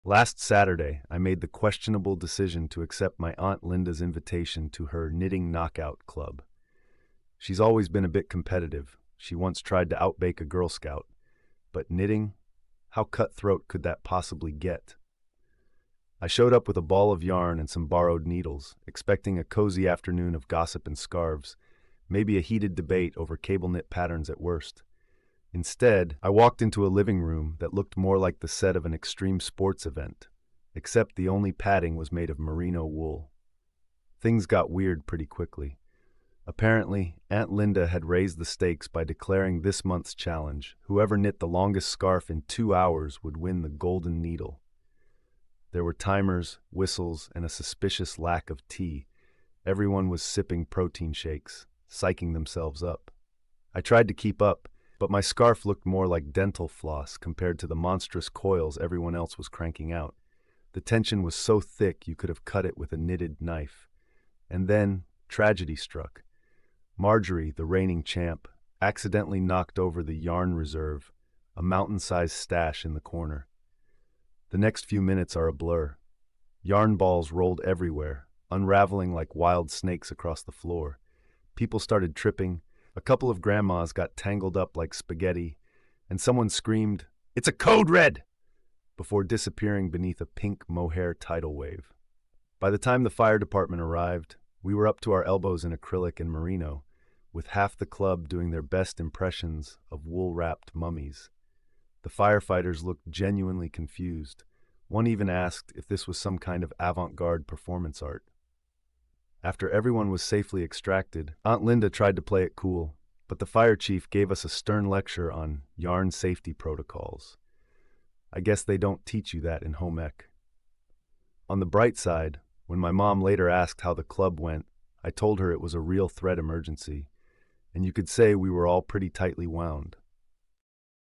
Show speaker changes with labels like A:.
A: Last Saturday, I made the questionable decision to accept my Aunt Linda's invitation to her knitting knockout club. She's always been a bit competitive. She once tried to outbake a Girl Scout. But knitting? How cutthroat could that possibly get? I showed up with a ball of yarn and some borrowed needles, expecting a cozy afternoon of gossip and scarves, maybe a heated debate over cable knit patterns at worst. Instead, I walked into a living room that looked more like the set of an extreme sports event, except the only padding was made of merino wool. Things got weird pretty quickly. Apparently, Aunt Linda had raised the stakes by declaring this month's challenge: whoever knit the longest scarf in 2 hours would win the golden needle. There were timers, whistles, and a suspicious lack of tea. Everyone was sipping protein shakes, psyching themselves up. I tried to keep up, but my scarf looked more like dental floss compared to the monstrous coils everyone else was cranking out. The tension was so thick you could have cut it with a knitted knife. And then, tragedy struck. Marjorie, the reigning champ, accidentally knocked over the yarn reserve, a mountain-sized stash in the corner. The next few minutes are a blur. Yarn balls rolled everywhere, unraveling like wild snakes across the floor. People started tripping, a couple of grandmas got tangled up like spaghetti, and someone screamed, "It's a code red!" before disappearing beneath a pink mohair tidal wave. By the time the fire department arrived, we were up to our elbows in acrylic and merino, with half the club doing their best impressions of wool-wrapped mummies. The firefighters looked genuinely confused. One even asked if this was some kind of avant-garde performance art. After everyone was safely extracted, Aunt Linda tried to play it cool, but the fire chief gave us a stern lecture on yarn safety protocols. I guess they don't teach you that in home ec. On the bright side, when my mom later asked how the club went, I told her it was a real threat emergency, and you could say we were all pretty tightly wound.